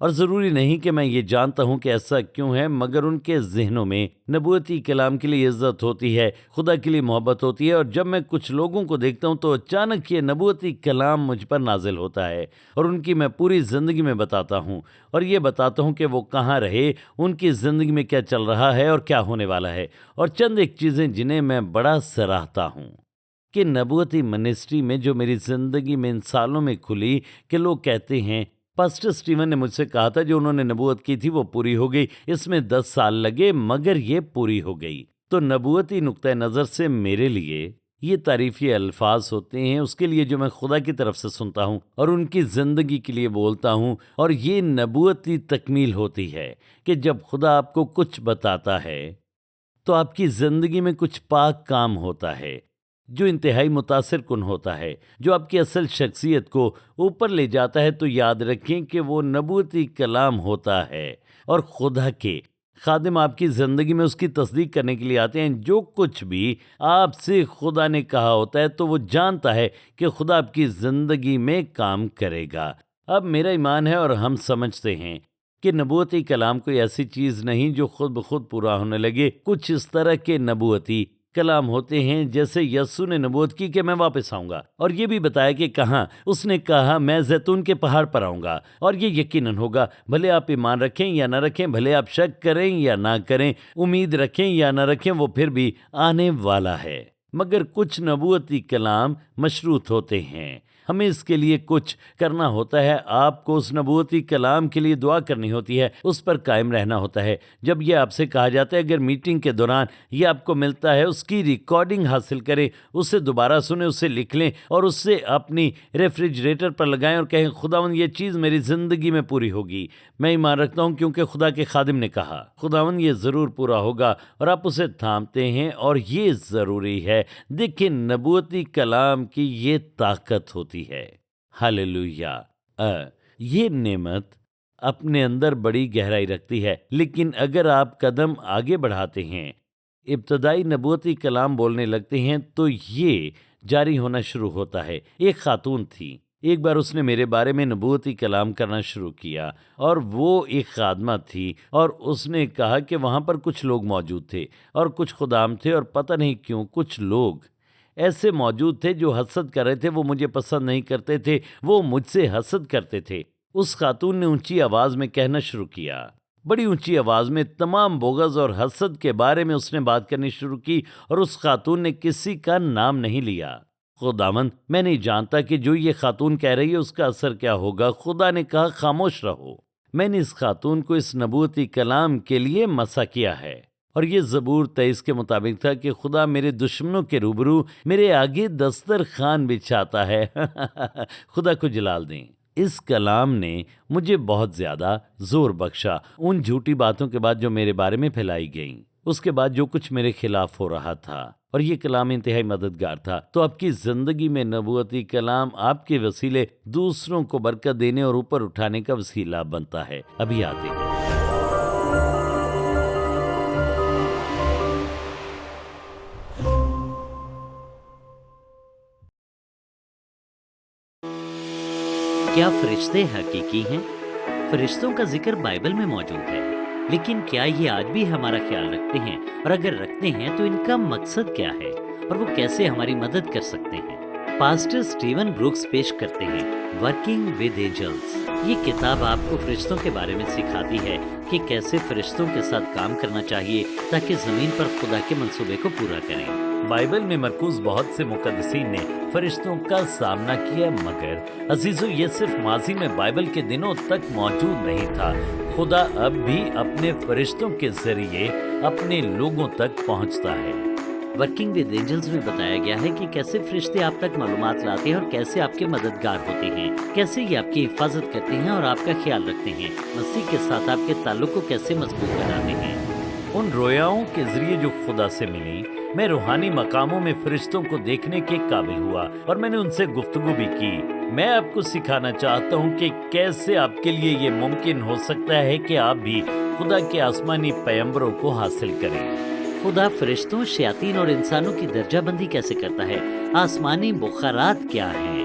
اور ضروری نہیں کہ میں یہ جانتا ہوں کہ ایسا کیوں ہے، مگر ان کے ذہنوں میں نبوتی کلام کے لیے عزت ہوتی ہے، خدا کے لیے محبت ہوتی ہے، اور جب میں کچھ لوگوں کو دیکھتا ہوں تو اچانک یہ نبوتی کلام مجھ پر نازل ہوتا ہے، اور ان کی میں پوری زندگی میں بتاتا ہوں، اور یہ بتاتا ہوں کہ وہ کہاں رہے، ان کی زندگی میں کیا چل رہا ہے اور کیا ہونے والا ہے، اور چند ایک چیزیں جنہیں میں بڑا سراہتا ہوں کہ نبوتی منسٹری میں جو میری زندگی میں ان سالوں میں کھلی، کہ لوگ کہتے ہیں پاسٹر سٹیون نے مجھ سے کہا تھا جو انہوں نے نبوت کی تھی وہ پوری ہو گئی، اس میں 10 سال لگے مگر یہ پوری ہو گئی۔ تو نبوتی نقطۂ نظر سے میرے لیے یہ تعریفی الفاظ ہوتے ہیں اس کے لیے جو میں خدا کی طرف سے سنتا ہوں اور ان کی زندگی کے لیے بولتا ہوں، اور یہ نبوتی تکمیل ہوتی ہے کہ جب خدا آپ کو کچھ بتاتا ہے تو آپ کی زندگی میں کچھ پاک کام ہوتا ہے جو انتہائی متاثر کن ہوتا ہے، جو آپ کی اصل شخصیت کو اوپر لے جاتا ہے۔ تو یاد رکھیں کہ وہ نبوتی کلام ہوتا ہے، اور خدا کے خادم آپ کی زندگی میں اس کی تصدیق کرنے کے لیے آتے ہیں۔ جو کچھ بھی آپ سے خدا نے کہا ہوتا ہے تو وہ جانتا ہے کہ خدا آپ کی زندگی میں کام کرے گا۔ اب میرا ایمان ہے اور ہم سمجھتے ہیں کہ نبوتی کلام کوئی ایسی چیز نہیں جو خود بخود پورا ہونے لگے۔ کچھ اس طرح کے نبوتی کلام ہوتے ہیں جیسے یسوع نے نبوت کی کہ میں واپس آؤں گا، اور یہ بھی بتایا کہ کہاں، اس نے کہا میں زیتون کے پہاڑ پر آؤں گا، اور یہ یقیناً ہوگا، بھلے آپ ایمان رکھیں یا نہ رکھیں، بھلے آپ شک کریں یا نہ کریں، امید رکھیں یا نہ رکھیں، وہ پھر بھی آنے والا ہے۔ مگر کچھ نبوتی کلام مشروط ہوتے ہیں، ہمیں اس کے لیے کچھ کرنا ہوتا ہے، آپ کو اس نبوتی کلام کے لیے دعا کرنی ہوتی ہے، اس پر قائم رہنا ہوتا ہے۔ جب یہ آپ سے کہا جاتا ہے اگر میٹنگ کے دوران یہ آپ کو ملتا ہے اس کی ریکارڈنگ حاصل کریں، اسے دوبارہ سنیں، اسے لکھ لیں اور اس سے اپنی ریفریجریٹر پر لگائیں اور کہیں خداوند یہ چیز میری زندگی میں پوری ہوگی، میں ایمان رکھتا ہوں کیونکہ خدا کے خادم نے کہا، خداوند یہ ضرور پورا ہوگا، اور آپ اسے تھامتے ہیں، اور یہ ضروری ہے۔ دیکھیں نبوتی کلام کی یہ طاقت ہوتی ہے۔ ہاللویا! یہ نعمت اپنے اندر بڑی گہرائی رکھتی ہے، لیکن اگر آپ قدم آگے بڑھاتے ہیں، ابتدائی نبوتی کلام بولنے لگتے ہیں تو یہ جاری ہونا شروع ہوتا ہے۔ ایک خاتون تھی، ایک بار اس نے میرے بارے میں نبوتی کلام کرنا شروع کیا، اور وہ ایک خادمہ تھی، اور اس نے کہا کہ وہاں پر کچھ لوگ موجود تھے اور کچھ خدام تھے، اور پتہ نہیں کیوں کچھ لوگ ایسے موجود تھے جو حسد کر رہے تھے، وہ مجھے پسند نہیں کرتے تھے، وہ مجھ سے حسد کرتے تھے۔ اس خاتون نے اونچی آواز میں کہنا شروع کیا، بڑی اونچی آواز میں تمام بغض اور حسد کے بارے میں اس نے بات کرنی شروع کی، اور اس خاتون نے کسی کا نام نہیں لیا۔ خداوند، میں نہیں جانتا کہ جو یہ خاتون کہہ رہی ہے اس کا اثر کیا ہوگا۔ خدا نے کہا خاموش رہو۔ میں نے اس خاتون کو اس نبوتی کلام کے لیے مسا کیا ہے، اور یہ زبور 23 کے مطابق تھا کہ خدا میرے دشمنوں کے روبرو میرے آگے دسترخوان بچھاتا ہے۔ خدا کو جلال دیں۔ اس کلام نے مجھے بہت زیادہ زور بخشا ان جھوٹی باتوں کے بعد جو میرے بارے میں پھیلائی گئیں، اس کے بعد جو کچھ میرے خلاف ہو رہا تھا، اور یہ کلام انتہائی مددگار تھا۔ تو آپ کی زندگی میں نبوتی کلام آپ کے وسیلے دوسروں کو برکت دینے اور اوپر اٹھانے کا وسیلہ بنتا ہے۔ ابھی آتے ہیں۔ کیا فرشتے حقیقی ہیں؟ فرشتوں کا ذکر بائبل میں موجود ہے، لیکن کیا یہ آج بھی ہمارا خیال رکھتے ہیں؟ اور اگر رکھتے ہیں تو ان کا مقصد کیا ہے اور وہ کیسے ہماری مدد کر سکتے ہیں؟ پاسٹر سٹیون بروکس پیش کرتے ہیں ورکنگ ود اینجلز۔ یہ کتاب آپ کو فرشتوں کے بارے میں سکھاتی ہے کہ کیسے فرشتوں کے ساتھ کام کرنا چاہیے تاکہ زمین پر خدا کے منصوبے کو پورا کریں۔ بائبل میں مرکوز بہت سے مقدسین نے فرشتوں کا سامنا کیا، مگر عزیزو یہ صرف ماضی میں بائبل کے دنوں تک موجود نہیں تھا۔ خدا اب بھی اپنے فرشتوں کے ذریعے اپنے لوگوں تک پہنچتا ہے۔ ورکنگ ود اینجلز میں بتایا گیا ہے کہ کیسے فرشتے آپ تک معلومات لاتے ہیں اور کیسے آپ کے مددگار ہوتے ہیں، کیسے یہ آپ کی حفاظت کرتے ہیں اور آپ کا خیال رکھتے ہیں، مسیح کے ساتھ آپ کے تعلق کو کیسے مضبوط بناتے ہیں۔ ان رویاؤں کے ذریعے جو خدا سے ملی، میں روحانی مقاموں میں فرشتوں کو دیکھنے کے قابل ہوا، اور میں نے ان سے گفتگو بھی کی۔ میں آپ کو سکھانا چاہتا ہوں کہ کیسے آپ کے لیے یہ ممکن ہو سکتا ہے کہ آپ بھی خدا کے آسمانی پیغمبروں کو حاصل کریں۔ خدا فرشتوں، شیاطین اور انسانوں کی درجہ بندی کیسے کرتا ہے؟ آسمانی بخارات کیا ہیں؟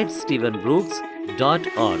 @stevenbrooks.org।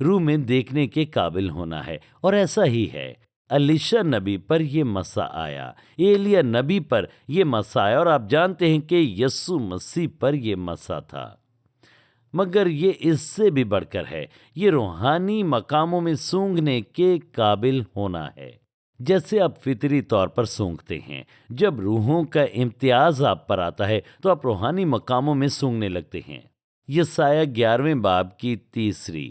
روح میں دیکھنے کے قابل ہونا ہے، اور ایسا ہی ہے۔ الیشا نبی پر یہ مسا آیا، ایلیا نبی پر یہ مسا آیا، اور آپ جانتے ہیں کہ یسوع مسیح پر یہ مسا تھا۔ مگر یہ اس سے بھی بڑھ کر ہے، یہ روحانی مقاموں میں سونگھنے کے قابل ہونا ہے۔ جیسے آپ فطری طور پر سونگھتے ہیں، جب روحوں کا امتیاز آپ پر آتا ہے تو آپ روحانی مقاموں میں سونگھنے لگتے ہیں۔ یسایہ 11 باب کی 3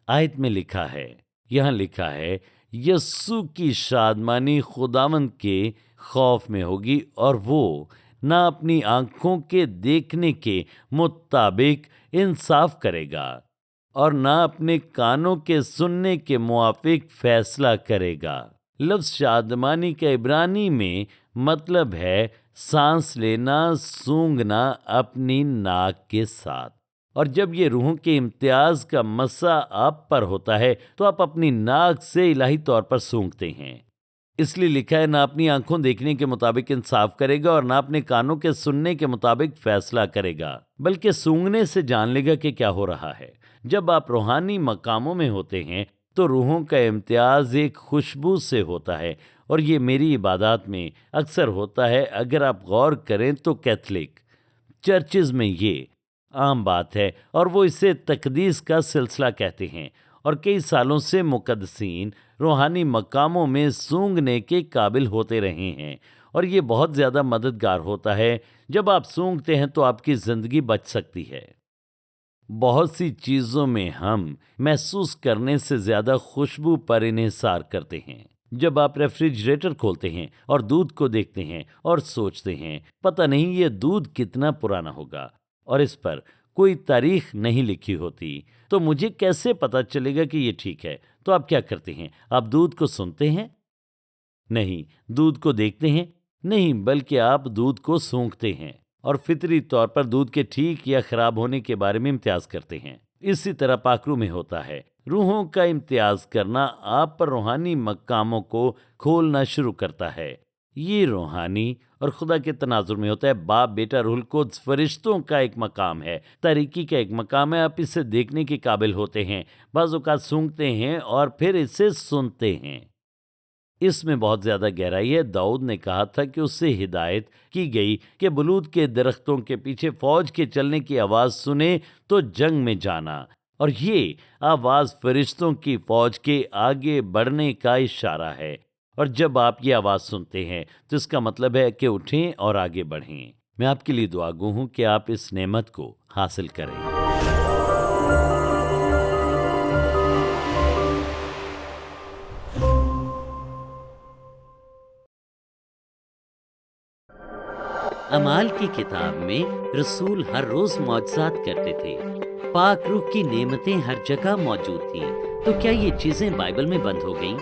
آیت میں لکھا ہے، یہاں لکھا ہے، یسوع کی شادمانی خداوند کے خوف میں ہوگی، اور وہ نہ اپنی آنکھوں کے دیکھنے کے مطابق انصاف کرے گا اور نہ اپنے کانوں کے سننے کے موافق فیصلہ کرے گا۔ لفظ شادمانی کا عبرانی میں مطلب ہے سانس لینا، سونگنا اپنی ناک کے ساتھ۔ اور جب یہ روحوں کے امتیاز کا مسا آپ پر ہوتا ہے تو آپ اپنی ناک سے الہی طور پر سونگتے ہیں۔ اس لیے لکھا ہے، نہ اپنی آنکھوں دیکھنے کے مطابق انصاف کرے گا اور نہ اپنے کانوں کے سننے کے مطابق فیصلہ کرے گا، بلکہ سونگنے سے جان لے گا کہ کیا ہو رہا ہے۔ جب آپ روحانی مقاموں میں ہوتے ہیں تو روحوں کا امتیاز ایک خوشبو سے ہوتا ہے، اور یہ میری عبادات میں اکثر ہوتا ہے۔ اگر آپ غور کریں تو کیتھولک چرچز میں یہ عام بات ہے، اور وہ اسے تقدیس کا سلسلہ کہتے ہیں، اور کئی سالوں سے مقدسین روحانی مقاموں میں سونگنے کے قابل ہوتے رہے ہیں، اور یہ بہت زیادہ مددگار ہوتا ہے۔ جب آپ سونگتے ہیں تو آپ کی زندگی بچ سکتی ہے۔ بہت سی چیزوں میں ہم محسوس کرنے سے زیادہ خوشبو پر انحصار کرتے ہیں۔ جب آپ ریفریجریٹر کھولتے ہیں اور دودھ کو دیکھتے ہیں اور سوچتے ہیں، پتہ نہیں یہ دودھ کتنا پرانا ہوگا، اور اس پر کوئی تاریخ نہیں لکھی ہوتی، تو مجھے کیسے پتہ چلے گا کہ یہ ٹھیک ہے؟ تو آپ کیا کرتے ہیں؟ آپ دودھ کو سنتے ہیں؟ نہیں۔ دودھ کو دیکھتے ہیں؟ نہیں، بلکہ آپ دودھ کو سونگھتے ہیں، اور فطری طور پر دودھ کے ٹھیک یا خراب ہونے کے بارے میں امتیاز کرتے ہیں۔ اسی طرح پاکرو میں ہوتا ہے۔ روحوں کا امتیاز کرنا آپ پر روحانی مقاموں کو کھولنا شروع کرتا ہے۔ یہ روحانی اور خدا کے تناظر میں ہوتا ہے۔ باپ، بیٹا، روح القدس، فرشتوں کا ایک مقام ہے، تاریکی کا ایک مقام ہے۔ آپ اسے دیکھنے کے قابل ہوتے ہیں، بعض اوقات سونگتے ہیں اور پھر اسے سنتے ہیں۔ اس میں بہت زیادہ گہرائی ہے۔ داؤد نے کہا تھا کہ اس سے ہدایت کی گئی کہ بلود کے درختوں کے پیچھے فوج کے چلنے کی آواز سنے تو جنگ میں جانا، اور یہ آواز فرشتوں کی فوج کے آگے بڑھنے کا اشارہ ہے۔ اور جب آپ یہ آواز سنتے ہیں تو اس کا مطلب ہے کہ اٹھیں اور آگے بڑھیں۔ میں آپ کے لیے دعا گو ہوں کہ آپ اس نعمت کو حاصل کریں۔ اعمال کی کتاب میں رسول ہر روز معجزات کرتے تھے، پاک روح کی نعمتیں ہر جگہ موجود تھیں۔ تو کیا یہ چیزیں بائبل میں بند ہو گئیں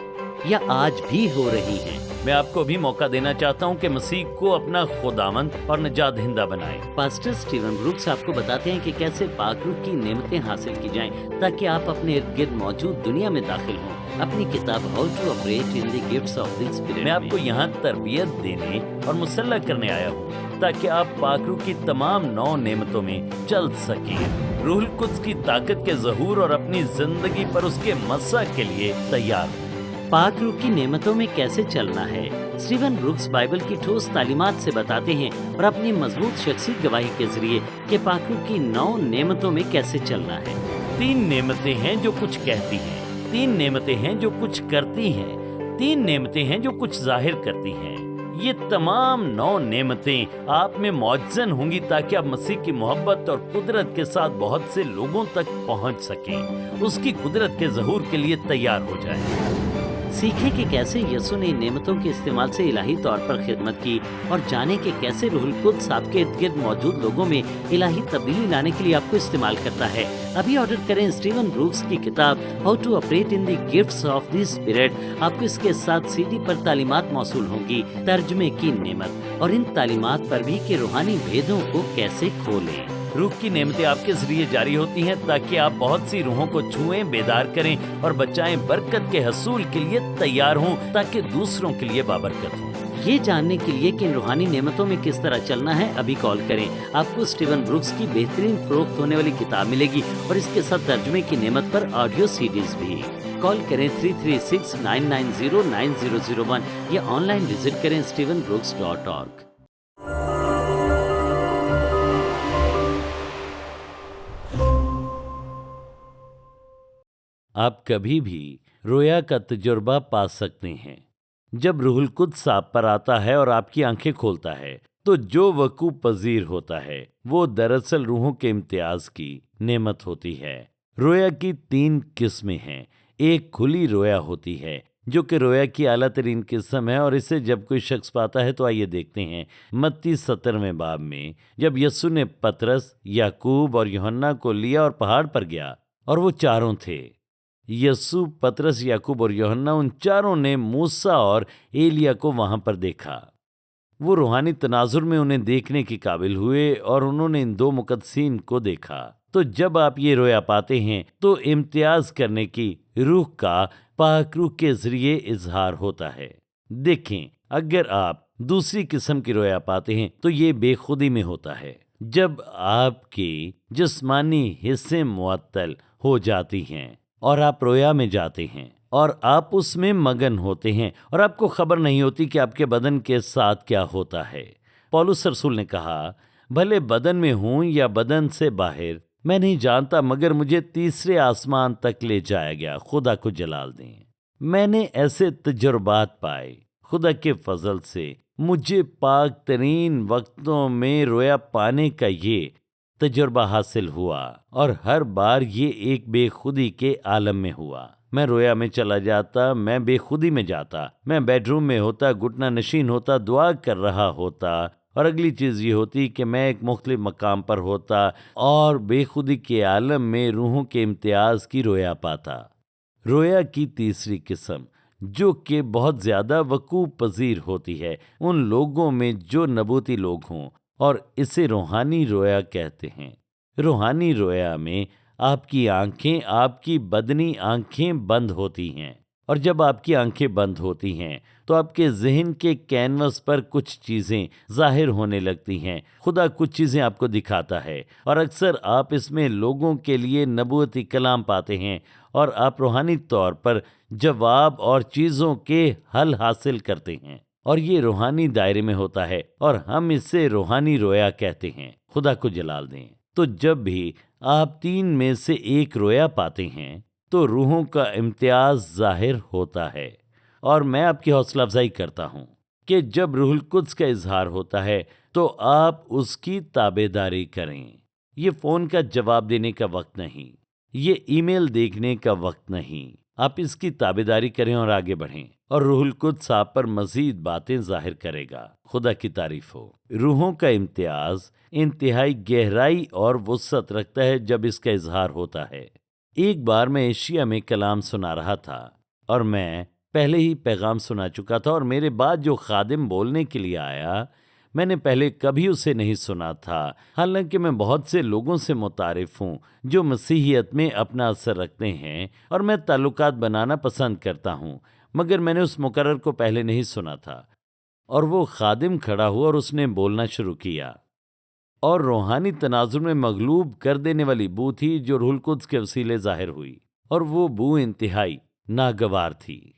یا آج بھی ہو رہی ہیں؟ میں آپ کو بھی موقع دینا چاہتا ہوں کہ مسیح کو اپنا خداوند اور نجات دہندہ بنائیں۔ پاسٹر سٹیون بروکس آپ کو بتاتے ہیں کہ کیسے پاک روح کی نعمتیں حاصل کی جائیں تاکہ آپ اپنے ارد گرد موجود دنیا میں داخل ہوں۔ اپنی کتاب how to operate in the gifts of the spirit میں آپ کو یہاں تربیت دینے اور مسلح کرنے آیا ہوں تاکہ آپ پاک روح کی تمام 9 نعمتوں میں چل سکیں، روح القدس کی طاقت کے ظہور اور اپنی زندگی پر اس کے مسح کے لیے تیار ہوں۔ پاک روح کی نعمتوں میں کیسے چلنا ہے؟ سٹیون بروکس بائبل کی ٹھوس تعلیمات سے بتاتے ہیں اور اپنی مضبوط شخصی گواہی کے ذریعے کہ پاک روح کی 9 نعمتوں میں کیسے چلنا ہے۔ 3 نعمتیں ہیں جو کچھ کہتی ہیں، 3 نعمتیں ہیں جو کچھ کرتی ہیں، 3 نعمتیں ہیں جو کچھ ظاہر کرتی ہیں۔ یہ تمام 9 نعمتیں آپ میں معجزن ہوں گی تاکہ آپ مسیح کی محبت اور قدرت کے ساتھ بہت سے لوگوں تک پہنچ سکیں، اس کی قدرت کے ظہور کے لیے تیار ہو جائیں۔ سیکھیں کہ کیسے یسوع نے ان نعمتوں کے استعمال سے الہی طور پر خدمت کی، اور جانیں کہ کیسے روح القدس آپ کے ارد گرد موجود لوگوں میں الہی تبدیلی لانے کے لیے آپ کو استعمال کرتا ہے۔ ابھی آرڈر کریں سٹیون بروکس کی کتاب how to operate in the gifts of the spirit. آپ کو اس کے ساتھ CD پر تعلیمات موصول ہوں گی، ترجمے کی نعمت، اور ان تعلیمات پر بھی کہ روحانی بھیدوں کو کیسے کھولیں۔ روح کی نعمتیں آپ کے ذریعے جاری ہوتی ہیں تاکہ آپ بہت سی روحوں کو چھوئیں، بیدار کریں اور بچائیں، برکت کے حصول کے لیے تیار ہوں تاکہ دوسروں کے لیے بابرکت ہوں۔ یہ جاننے کے لیے کہ ان روحانی نعمتوں میں کس طرح چلنا ہے ابھی کال کریں. آپ کو اسٹیون بروکس کی بہترین فروخت ہونے والی کتاب ملے گی اور اس کے ساتھ ترجمے کی نعمت پر آڈیو CDs بھی. کال کریں 336-990-9001 یا آن لائن وزٹ کریں stevenbrooks.org. آپ کبھی بھی رویا کا تجربہ پا سکتے ہیں. جب روح القدس آپ پر آتا ہے اور آپ کی آنکھیں کھولتا ہے تو جو وقوع پذیر ہوتا ہے وہ دراصل روحوں کے امتیاز کی نعمت ہوتی ہے. رویا کی 3 قسمیں ہیں. ایک کھلی رویا ہوتی ہے جو کہ رویا کی اعلیٰ ترین قسم ہے، اور اسے جب کوئی شخص پاتا ہے تو آئیے دیکھتے ہیں متی 17ویں باب میں جب یسوع نے پطرس، یعقوب اور یوحنا کو لیا اور پہاڑ پر گیا اور وہ چاروں تھے. یسوع، پطرس، یعقوب اور یوحنا، ان چاروں نے موسیٰ اور ایلیا کو وہاں پر دیکھا. وہ روحانی تناظر میں انہیں دیکھنے کے قابل ہوئے اور انہوں نے ان 2 مقدسین کو دیکھا. تو جب آپ یہ رویا پاتے ہیں تو امتیاز کرنے کی روح کا پاک روح کے ذریعے اظہار ہوتا ہے. دیکھیں، اگر آپ دوسری قسم کی رویا پاتے ہیں تو یہ بے خودی میں ہوتا ہے، جب آپ کے جسمانی حصے معطل ہو جاتی ہیں اور آپ رویا میں جاتے ہیں اور آپ اس میں مگن ہوتے ہیں اور آپ کو خبر نہیں ہوتی کہ آپ کے بدن کے ساتھ کیا ہوتا ہے. پولس رسول نے کہا، بھلے بدن میں ہوں یا بدن سے باہر، میں نہیں جانتا، مگر مجھے تیسرے آسمان تک لے جایا گیا. خدا کو جلال دیں. میں نے ایسے تجربات پائے. خدا کے فضل سے مجھے پاک ترین وقتوں میں رویا پانے کا یہ تجربہ حاصل ہوا، اور ہر بار یہ ایک بے خودی کے عالم میں ہوا. میں رویا میں چلا جاتا، میں بے خودی میں جاتا، میں بیڈ روم میں ہوتا، گھٹنا نشین ہوتا، دعا کر رہا ہوتا، اور اگلی چیز یہ ہوتی کہ میں ایک مختلف مقام پر ہوتا اور بے خودی کے عالم میں روحوں کے امتیاز کی رویا پاتا. رویا کی تیسری قسم جو کہ بہت زیادہ وقوع پذیر ہوتی ہے ان لوگوں میں جو نبوتی لوگ ہوں، اور اسے روحانی رویا کہتے ہیں. روحانی رویا میں آپ کی آنکھیں، آپ کی بدنی آنکھیں بند ہوتی ہیں، اور جب آپ کی آنکھیں بند ہوتی ہیں تو آپ کے ذہن کے کینوس پر کچھ چیزیں ظاہر ہونے لگتی ہیں. خدا کچھ چیزیں آپ کو دکھاتا ہے، اور اکثر آپ اس میں لوگوں کے لیے نبوتی کلام پاتے ہیں، اور آپ روحانی طور پر جواب اور چیزوں کے حل حاصل کرتے ہیں، اور یہ روحانی دائرے میں ہوتا ہے، اور ہم اسے روحانی رویا کہتے ہیں. خدا کو جلال دیں. تو جب بھی آپ 3 میں سے ایک رویا پاتے ہیں تو روحوں کا امتیاز ظاہر ہوتا ہے. اور میں آپ کی حوصلہ افزائی کرتا ہوں کہ جب روح القدس کا اظہار ہوتا ہے تو آپ اس کی تابعداری کریں. یہ فون کا جواب دینے کا وقت نہیں، یہ ای میل دیکھنے کا وقت نہیں. آپ اس کی تابعداری کریں اور آگے بڑھیں، اور روح القدس آپ پر مزید باتیں ظاہر کرے گا. خدا کی تعریف ہو. روحوں کا امتیاز انتہائی گہرائی اور وسعت رکھتا ہے جب اس کا اظہار ہوتا ہے. ایک بار میں ایشیا میں کلام سنا رہا تھا، اور میں پہلے ہی پیغام سنا چکا تھا، اور میرے بعد جو خادم بولنے کے لیے آیا، میں نے پہلے کبھی اسے نہیں سنا تھا. حالانکہ میں بہت سے لوگوں سے متعارف ہوں جو مسیحیت میں اپنا اثر رکھتے ہیں، اور میں تعلقات بنانا پسند کرتا ہوں، مگر میں نے اس مقرر کو پہلے نہیں سنا تھا. اور وہ خادم کھڑا ہوا اور اس نے بولنا شروع کیا، اور روحانی تناظر میں مغلوب کر دینے والی بو تھی جو روح القدس کے وسیلے ظاہر ہوئی، اور وہ بو انتہائی ناگوار تھی.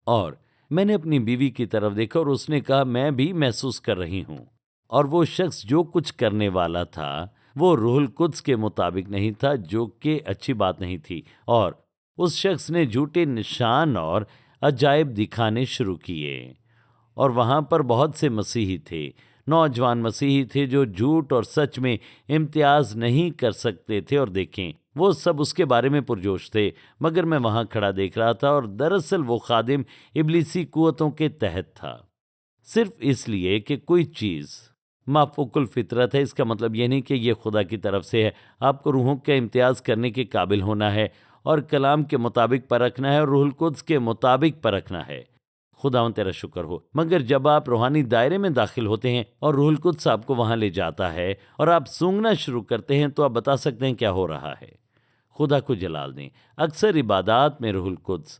اور میں نے اپنی بیوی کی طرف دیکھا اور اس نے کہا، میں بھی محسوس کر رہی ہوں. اور وہ شخص جو کچھ کرنے والا تھا وہ روح القدس کے مطابق نہیں تھا، جو کہ اچھی بات نہیں تھی. اور اس شخص نے جھوٹے نشان اور عجائب دکھانے شروع کیے، اور وہاں پر بہت سے مسیحی تھے، نوجوان مسیحی تھے جو جھوٹ اور سچ میں امتیاز نہیں کر سکتے تھے. اور دیکھیں، وہ سب اس کے بارے میں پرجوش تھے، مگر میں وہاں کھڑا دیکھ رہا تھا، اور دراصل وہ خادم ابلیسی قوتوں کے تحت تھا. صرف اس لیے کہ کوئی چیز مافوق الفطرت ہے، اس کا مطلب یہ نہیں کہ یہ خدا کی طرف سے ہے. آپ کو روحوں کا امتیاز کرنے کے قابل ہونا ہے، اور کلام کے مطابق پرکھنا ہے، اور روح القدس کے مطابق پرکھنا ہے. خداوند تیرا شکر ہو. مگر جب آپ روحانی دائرے میں داخل ہوتے ہیں اور روح القدس آپ کو وہاں لے جاتا ہے اور آپ سونگنا شروع کرتے ہیں، تو آپ بتا سکتے ہیں کیا ہو رہا ہے. خدا کو جلال دیں. اکثر عبادات میں روح القدس